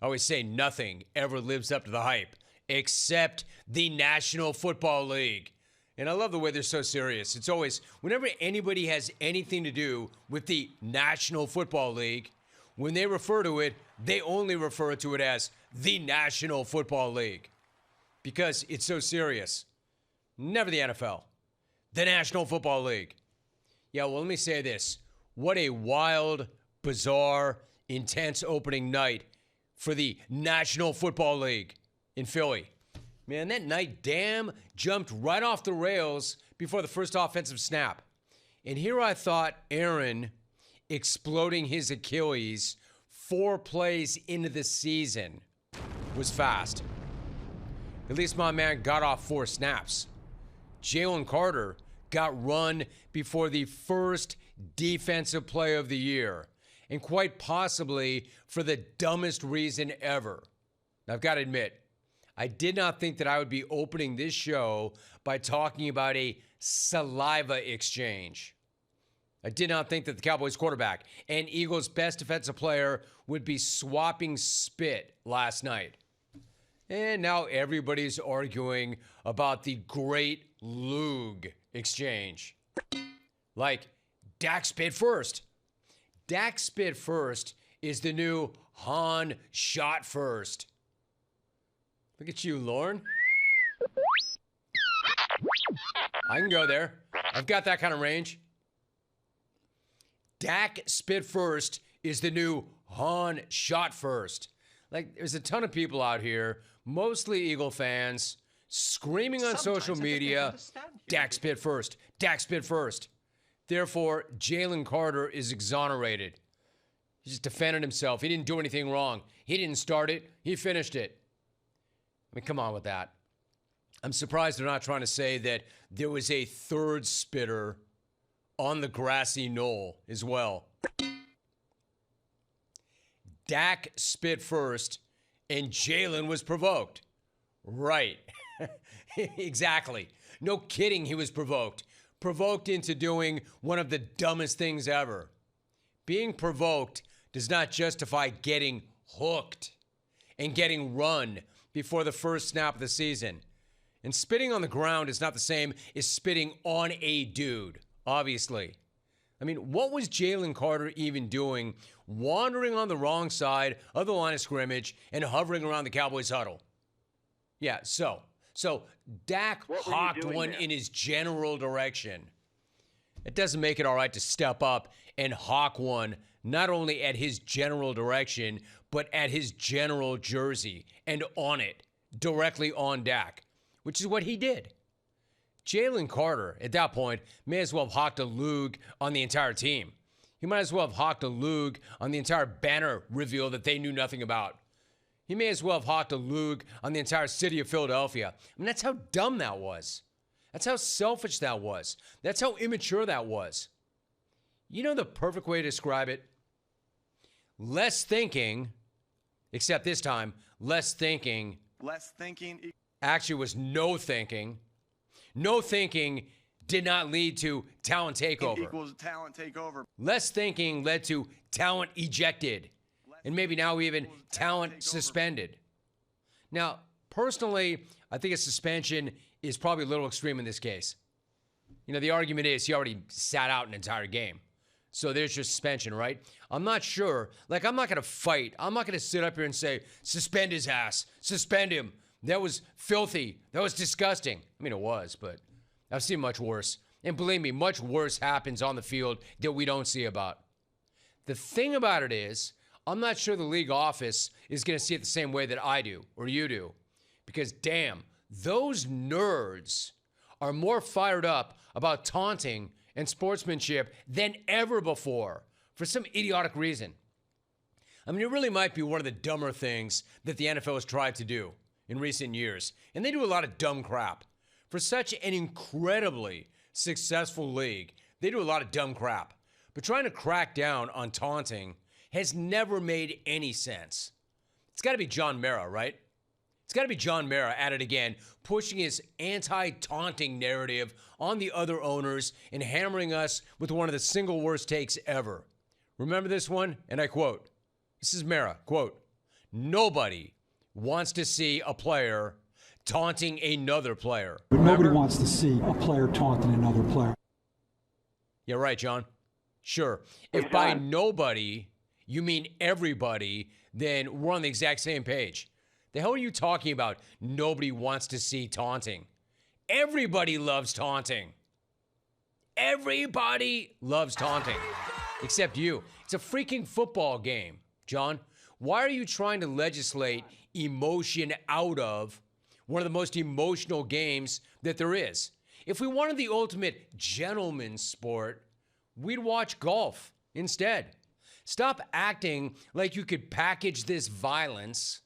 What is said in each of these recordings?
I always say nothing ever lives up to the hype except the National Football League. And I love the way they're so serious. It's always, whenever anybody has anything to do with the National Football League, when they refer to it, they only refer to it as the National Football League because it's so serious. Never the NFL. The National Football League. Yeah, well, let me say this. What a wild, bizarre, intense opening night for the National Football League in Philly. Man, that night jumped right off the rails before the first offensive snap. And here I thought Aaron exploding his Achilles 4 plays into the season was fast. At least my man got off 4 snaps. Jalen Carter got run before the first defensive play of the year, and quite possibly for the dumbest reason ever. Now, I've got to admit, I did not think that I would be opening this show by talking about a saliva exchange. I did not think that the Cowboys quarterback and Eagles' best defensive player would be swapping spit last night. And now everybody's arguing about the great Lug exchange. Like, Dak spit first. Dak spit first is the new Han shot first. Look at you, Lauren. I can go there. I've got that kind of range. Dak spit first is the new Han shot first. Like, there's a ton of people out here, mostly Eagle fans, screaming on social media, Dak spit first, Dak spit first. Therefore, Jalen Carter is exonerated. He just defended himself. He didn't do anything wrong. He didn't start it. He finished it. I mean, come on with that. I'm surprised they're not trying to say that there was a third spitter on the grassy knoll as well. Dak spit first, and Jalen was provoked. Right. Exactly. No kidding, he was provoked. Provoked into doing one of the dumbest things ever. Being provoked does not justify getting hooked and getting run before the first snap of the season. And spitting on the ground is not the same as spitting on a dude, obviously. I mean, what was Jalen Carter even doing wandering on the wrong side of the line of scrimmage and hovering around the Cowboys huddle? Yeah, so Dak hawked one in his general direction. It doesn't make it all right to step up and hawk one not only at his general direction, but at his general jersey and on it, directly on Dak, which is what he did. Jalen Carter, at that point, may as well have hawked a Lug on the entire team. He might as well have hawked a Lug on the entire banner reveal that they knew nothing about. He may as well have hawked a Lug on the entire city of Philadelphia. I mean, that's how dumb that was. That's how selfish that was. That's how immature that was. You know the perfect way to describe it? Less thinking, except this time, less thinking. Less thinking. Actually was no thinking. No thinking did not lead to talent takeover. Equals talent takeover. Less thinking led to talent ejected. And maybe now even talent suspended. Now, personally, I think a suspension is probably a little extreme in this case. You know, the argument is he already sat out an entire game. So there's your suspension, right? I'm not sure. Like, I'm not going to fight. I'm not going to sit up here and say, suspend his ass. Suspend him. That was filthy. That was disgusting. I mean, it was, but I've seen much worse. And believe me, much worse happens on the field that we don't see about. The thing about it is, I'm not sure the league office is going to see it the same way that I do or you do. Because, damn, those nerds are more fired up about taunting and sportsmanship than ever before for some idiotic reason. I mean, it really might be one of the dumber things that the NFL has tried to do in recent years. And they do a lot of dumb crap. For such an incredibly successful league, they do a lot of dumb crap. But trying to crack down on taunting has never made any sense. It's got to be John Mara, right? It's got to be John Mara at it again, pushing his anti-taunting narrative on the other owners and hammering us with one of the single worst takes ever. Remember this one? And I quote, this is Mara, quote, nobody wants to see a player taunting another player. But nobody wants to see a player taunting another player. You're right, John. Sure. If by nobody you mean everybody, then we're on the exact same page. The hell are you talking about? Nobody wants to see taunting. Everybody loves taunting. Everybody loves taunting. Except you. It's a freaking football game, John. Why are you trying to legislate emotion out of one of the most emotional games that there is? If we wanted the ultimate gentleman's sport, we'd watch golf instead. Stop acting like you could package this violence,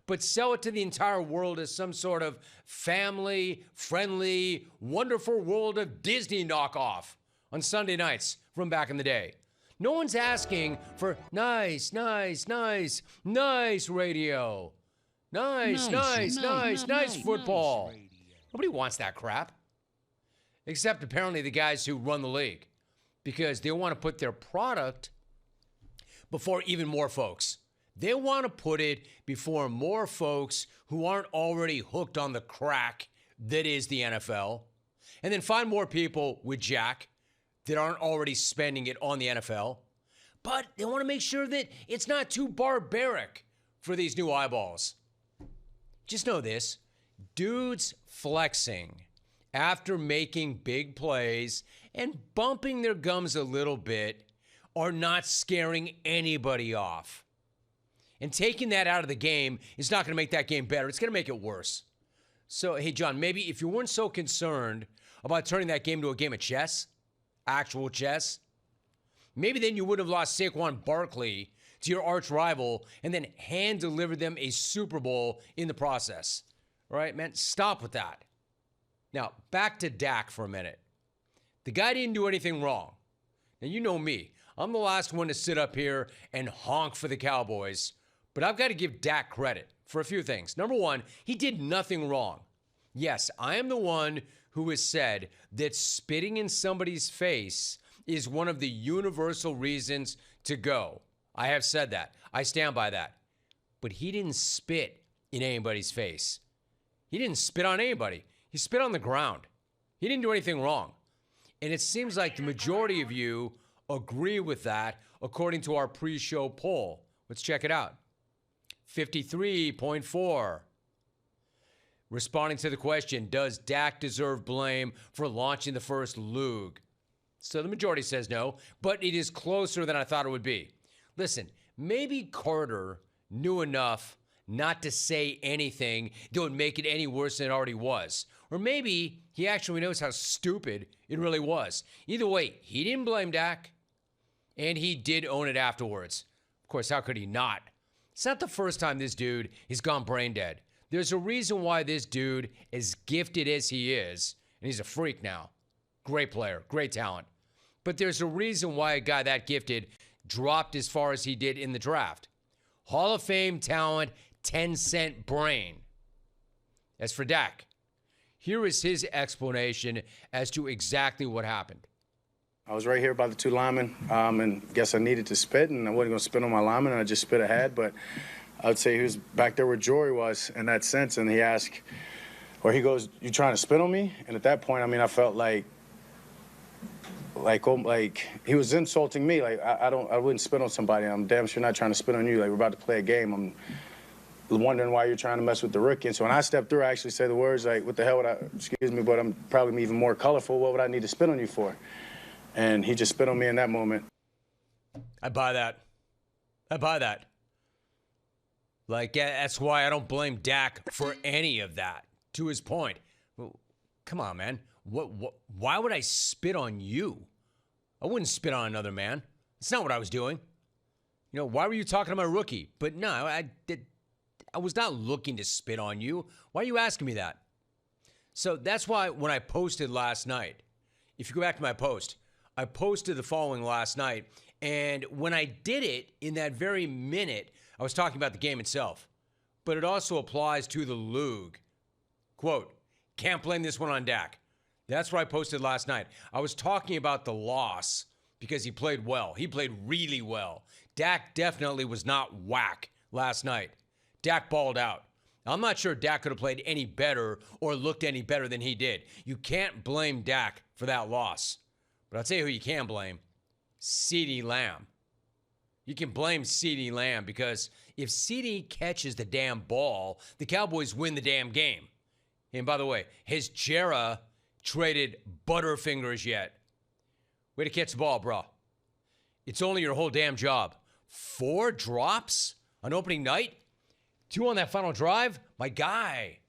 but sell it to the entire world as some sort of family-friendly, wonderful world of Disney knockoff on Sunday nights from back in the day. No one's asking for nice radio. Nice football. Nobody wants that crap. Except apparently the guys who run the league. Because they want to put their product before even more folks. They want to put it before more folks who aren't already hooked on the crack that is the NFL. And then find more people with Jack that aren't already spending it on the NFL. But they want to make sure that it's not too barbaric for these new eyeballs. Just know this. Dudes flexing after making big plays and bumping their gums a little bit are not scaring anybody off. And taking that out of the game is not going to make that game better. It's going to make it worse. So, hey, John, maybe if you weren't so concerned about turning that game to a game of chess, actual chess, maybe then you wouldn't have lost Saquon Barkley to your arch rival and then hand-delivered them a Super Bowl in the process. All right, man? Stop with that. Now, back to Dak for a minute. The guy didn't do anything wrong. Now, you know me. I'm the last one to sit up here and honk for the Cowboys, but I've got to give Dak credit for a few things. Number one, he did nothing wrong. Yes, I am the one who has said that spitting in somebody's face is one of the universal reasons to go. I have said that. I stand by that. But he didn't spit in anybody's face. He didn't spit on anybody. He spit on the ground. He didn't do anything wrong. And it seems like the majority of you agree with that, according to our pre-show poll. Let's check it out. 53.4. Responding to the question, does Dak deserve blame for launching the first Lug? So the majority says no, but it is closer than I thought it would be. Listen, maybe Carter knew enough not to say anything that would make it any worse than it already was. Or maybe he actually knows how stupid it really was. Either way, he didn't blame Dak, and he did own it afterwards. Of course, how could he not? It's not the first time this dude has gone brain dead. There's a reason why this dude, as gifted as he is, and he's a freak now, great player, great talent, but there's a reason why a guy that gifted dropped as far as he did in the draft. Hall of Fame talent, 10-cent brain. As for Dak, here is his explanation as to exactly what happened. I was right here by the two linemen, and guess I needed to spit, and I wasn't going to spit on my lineman, and I just spit ahead. But I would say he was back there where Jory was in that sense, and he asked, or he goes, "You trying to spit on me?" And at that point, I mean, I felt like he was insulting me. Like I wouldn't spit on somebody. I'm damn sure not trying to spit on you. Like we're about to play a game. I'm wondering why you're trying to mess with the rookie. And so when I stepped through, I actually said the words like, "What the hell would I? Excuse me, but I'm probably even more colorful. What would I need to spit on you for?" And he just spit on me in that moment. I buy that. Like, that's why I don't blame Dak for any of that. To his point. Well, come on, man. Why would I spit on you? I wouldn't spit on another man. It's not what I was doing. You know, why were you talking to my rookie? But no, I was not looking to spit on you. Why are you asking me that? So that's why when I posted last night, if you go back to my post, I posted the following last night, and when I did it, in that very minute, I was talking about the game itself, but it also applies to the Lug. Quote, can't blame this one on Dak. That's what I posted last night. I was talking about the loss because he played well. He played really well. Dak definitely was not whack last night. Dak balled out. I'm not sure Dak could have played any better or looked any better than he did. You can't blame Dak for that loss. But I'll tell you who you can blame. CeeDee Lamb. You can blame CeeDee Lamb because if CeeDee catches the damn ball, the Cowboys win the damn game. And by the way, has Jera traded Butterfingers yet? Way to catch the ball, bro. It's only your whole damn job. 4 drops on opening night? 2 on that final drive? My guy.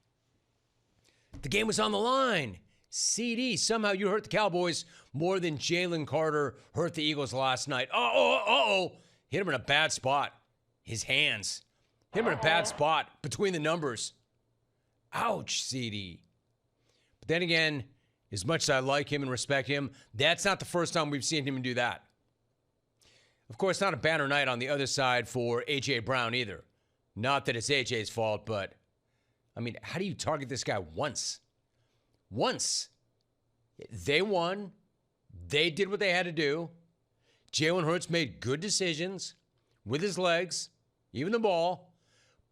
The game was on the line. CD, somehow you hurt the Cowboys more than Jalen Carter hurt the Eagles last night. Hit him in a bad spot. His hands. Hit him in a bad spot between the numbers. Ouch, CD. But then again, as much as I like him and respect him, that's not the first time we've seen him do that. Of course, not a banner night on the other side for A.J. Brown either. Not that it's A.J.'s fault, but, I mean, how do you target this guy once? Once. They won. They did what they had to do. Jalen Hurts made good decisions with his legs, even the ball.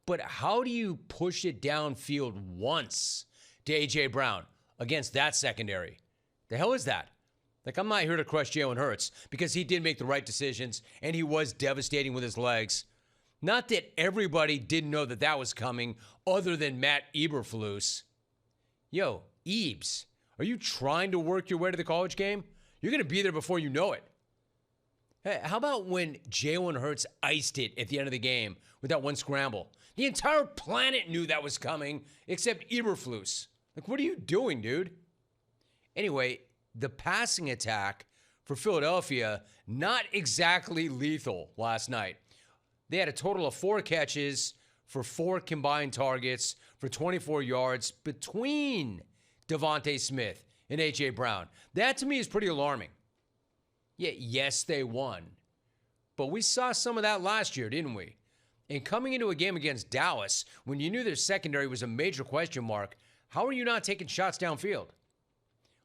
But how do you push it downfield once to A.J. Brown against that secondary? The hell is that? Like, I'm not here to crush Jalen Hurts because he did make the right decisions and he was devastating with his legs. Not that everybody didn't know that that was coming other than Matt Eberflus. Yo, Ebs, are you trying to work your way to the college game? You're going to be there before you know it. Hey, how about when Jalen Hurts iced it at the end of the game with that one scramble? The entire planet knew that was coming except Eberflus. Like, what are you doing, dude? Anyway, the passing attack for Philadelphia, not exactly lethal last night. They had a total of 4 catches for 4 combined targets for 24 yards between Devontae Smith and A.J. Brown. That, to me, is pretty alarming. Yeah, yes, they won. But we saw some of that last year, didn't we? And coming into a game against Dallas, when you knew their secondary was a major question mark, how are you not taking shots downfield?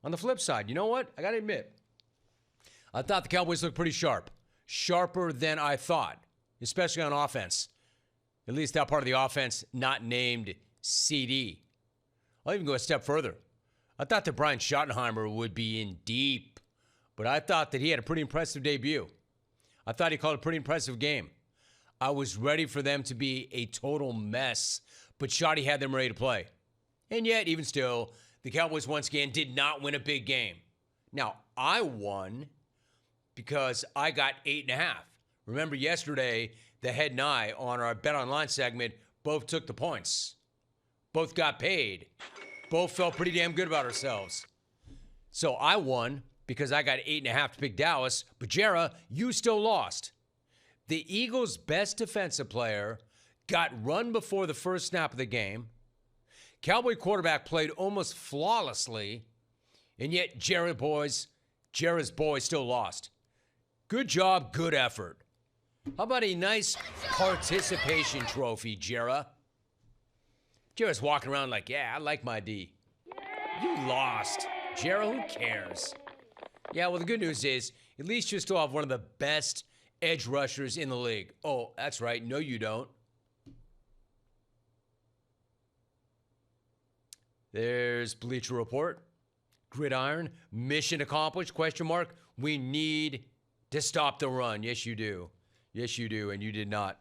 On the flip side, you know what? I got to admit, I thought the Cowboys looked pretty sharp. Sharper than I thought, especially on offense. At least that part of the offense not named CD. I'll even go a step further. I thought that Brian Schottenheimer would be in deep, but I thought that he had a pretty impressive debut. I thought he called a pretty impressive game. I was ready for them to be a total mess, but Schotty had them ready to play. And yet, even still, the Cowboys once again did not win a big game. Now, I won because I got 8.5. Remember yesterday, the head and I on our Bet Online segment both took the points. Both got paid. Both felt pretty damn good about ourselves. So I won because I got 8.5 to pick Dallas. But Jera, you still lost. The Eagles' best defensive player got run before the first snap of the game. Cowboy quarterback played almost flawlessly. And yet Jera's boys still lost. Good job, good effort. How about a nice participation trophy, Jera? Jera's walking around like, yeah, I like my D. You lost. Jera, who cares? Yeah, well, the good news is, at least you still have one of the best edge rushers in the league. Oh, that's right. No, you don't. There's Bleacher Report. Gridiron. Mission accomplished, question mark. We need to stop the run. Yes, you do. Yes, you do, and you did not.